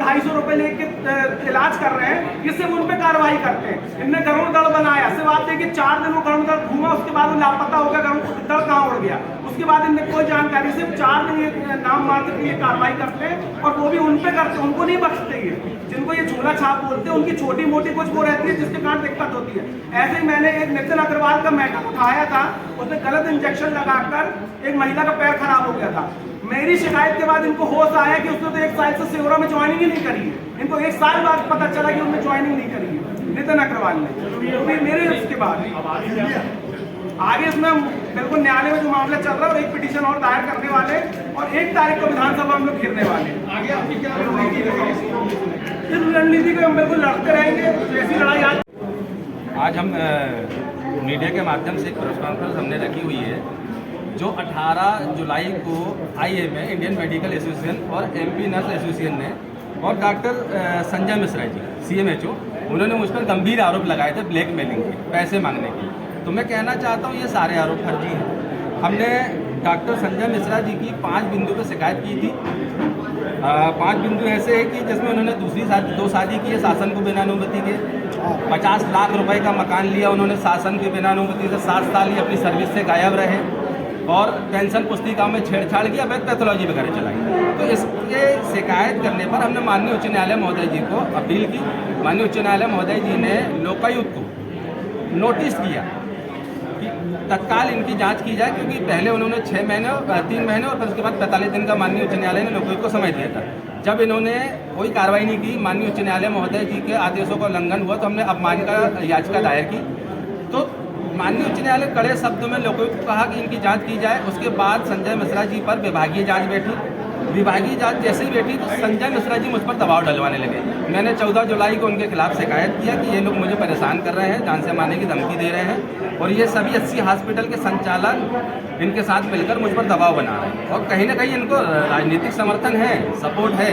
250 रुपए लेके इलाज कर रहे हैं, ये सिर्फ उन पे कार्रवाई करते हैं। इनने गरुड़ दल बनाया, सिर्फ बात है कि 4 दिन वो गरुड़ दल घूमा, उसके बाद वो लापता हो गया, गरुड़ दल कहाँ उड़ गया, उसके बाद इनने कोई जानकारी, सिर्फ 4 दिन ये नाम मात्र के लिए कार्रवाई करते हैं और वो भी उन पे करते हैं, उनको नहीं बख्शते ये जिनको ये झोला छाप बोलते हैं। उनकी छोटी मोटी कुछ वो रहती है जिसके कारण दिक्कत होती है। ऐसे ही मैंने एक नितिन अग्रवाल का मैटर उठाया था, उसने गलत इंजेक्शन लगाकर एक महिला का पैर खराब हो गया था। मेरी शिकायत के बाद इनको होश आया कि उसने तो 1 साल से सेवरा में ज्वाइनिंग ही नहीं करी है। इनको 1 साल बाद पता चला कि उन्होंने ज्वाइनिंग नहीं करी है नितिन अग्रवाल ने। मेरे उसके बाद आगे इसमें बिल्कुल न्यायालय में जो मामला चल रहा है और एक पिटीशन और दायर करने वाले और 1 तारीख को विधानसभा हम लोग घेरने वाले। आगे आपकी क्या इस रणनीति को हम बिल्कुल लड़ते रहेंगे। ऐसी लड़ाई आज हम मीडिया के माध्यम से एक प्रेस कॉन्फ्रेंस हमने रखी हुई है जो 18 जुलाई को IMA इंडियन मेडिकल एसोसिएशन और MP नर्स एसोसिएशन ने और डॉक्टर संजय मिश्रा जी CMHO उन्होंने मुझ पर गंभीर आरोप लगाए थे ब्लैकमेलिंग के, पैसे मांगने के। तो मैं कहना चाहता हूँ ये सारे आरोप फर्जी हैं। हमने डॉक्टर संजय मिश्रा जी की 5 बिंदु पर शिकायत की थी। 5 बिंदु ऐसे है कि जिसमें उन्होंने दूसरी शादी की है शासन को बिना अनुमति के, 50 लाख रुपए का मकान लिया उन्होंने शासन की बिना अनुमति से, 7 साल ही अपनी सर्विस से गायब रहे और पेंशन पुस्तिका में छेड़छाड़ की, अवैध पैथोलॉजी वगैरह चलाई। तो इसके शिकायत करने पर हमने माननीय उच्च न्यायालय महोदय जी को अपील की। माननीय उच्च न्यायालय महोदय जी ने लोकायुक्त को नोटिस किया कि तत्काल इनकी जांच की जाए, क्योंकि पहले उन्होंने 3 महीने और फिर उसके बाद 45 दिन का माननीय उच्च न्यायालय ने लोकायुक्त को समय दिया था। जब इन्होंने कोई कार्रवाई नहीं की, माननीय उच्च न्यायालय महोदय जी के आदेशों का उल्लंघन हुआ, तो हमने अपमान का याचिका दायर की। तो माननीय उच्च न्यायालय कड़े शब्दों में लोकायुक्त को कहा कि इनकी जांच की जाए। उसके बाद संजय मिश्रा जी पर विभागीय जांच बैठी। विभागीय जांच जैसे ही बैठी तो संजय मिश्रा जी मुझ पर दबाव डलवाने लगे। मैंने 14 जुलाई को उनके खिलाफ शिकायत किया कि ये लोग मुझे परेशान कर रहे हैं, जान से मारने की धमकी दे रहे हैं और ये सभी 80 हॉस्पिटल के संचालक इनके साथ मिलकर मुझ पर दबाव बना रहे हैं और कहीं ना कहीं इनको राजनीतिक समर्थन है, सपोर्ट है।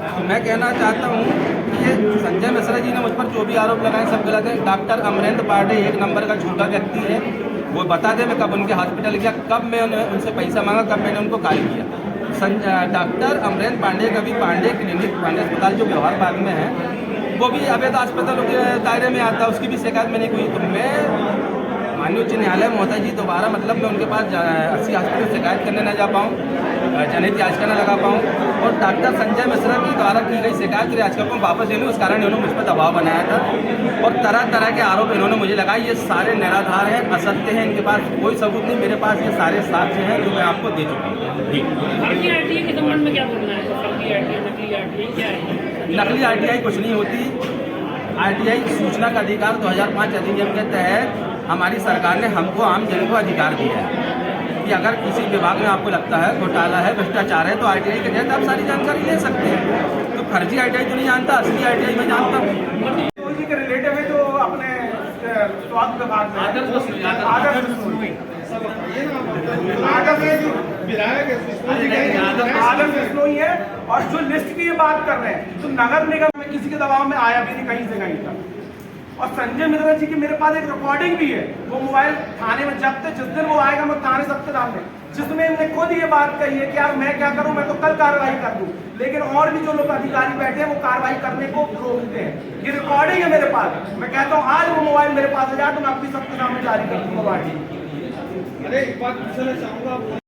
तो मैं कहना चाहता हूँ कि ये संजय मिश्रा जी ने मुझ पर जो भी आरोप लगाए सब गलत है। डॉक्टर अमरेंद्र पांडे 1 नंबर का झूठा व्यक्ति है। वो बता दें मैं कब उनके हॉस्पिटल गया, कब मैं उनसे पैसा मांगा, कब मैंने उनको कॉल किया। डॉक्टर अमरेंद्र पांडे का भी पांडे क्लिनिक, पांडे अस्पताल जो व्यवहार बाग में है, वो भी अवैध अस्पतालों के दायरे में आता है, उसकी भी शिकायत मैंने की। तो मैं माननीय उच्च न्यायालय महोदय जी दोबारा मतलब मैं उनके पास 80 हॉस्पिटल शिकायत करने न जा पाऊँ, जनहित याचिका न लगा पाऊँ और डॉक्टर संजय मिश्रा की द्वारा की गई शिकायत की याचिका को वापस ले लूँ। उस कारण इन्होंने मुझ पर दबाव बनाया था और तरह तरह के आरोप इन्होंने मुझे लगाए। ये सारे निराधार हैं, असत्य हैं, इनके पास कोई सबूत नहीं। मेरे पास ये सारे साक्ष्य हैं जो मैं आपको दे चुका हूँ। के संबंध में क्या बोलना है? नकली RTI क्या है? नकली RTI कुछ नहीं होती। RTI सूचना का अधिकार 2005 अधिनियम के तहत हमारी सरकार ने हमको आम जन को अधिकार दिया है कि अगर किसी विभाग में आपको लगता है घोटाला है, भ्रष्टाचार है, तो RTI के तहत आप सारी जानकारी ले सकते हैं। तो फर्जी RTI तो नहीं जानता, असली RTI मैं जानता हूँ। जी के रिलेटिव है जो अपने स्वास्थ्य विभाग में आदर्श बिश्नोई है। और जो लिस्ट की ये बात कर रहे हैं तो नगर निगम में किसी के दबाव में आया भी नहीं कहीं से कहीं तक। और संजय मिश्रा जी की मेरे पास एक रिकॉर्डिंग भी है, वो मोबाइल थाने में जब तक जिस दिन वो आएगा मैं थाने सबसे सामने, जिसमें इनने खुद ये बात कही है कि यार मैं क्या करूं, मैं तो कल कार्रवाई कर दूं। लेकिन और भी जो लोग अधिकारी बैठे हैं वो कार्रवाई करने को रोकते हैं। ये रिकॉर्डिंग है मेरे पास। मैं कहता हूँ आज वो मोबाइल मेरे पास आ जाए तो मैं अपनी सबके सामने जारी कर दूंगा। अरे एक बात पूछना चाहूँगा।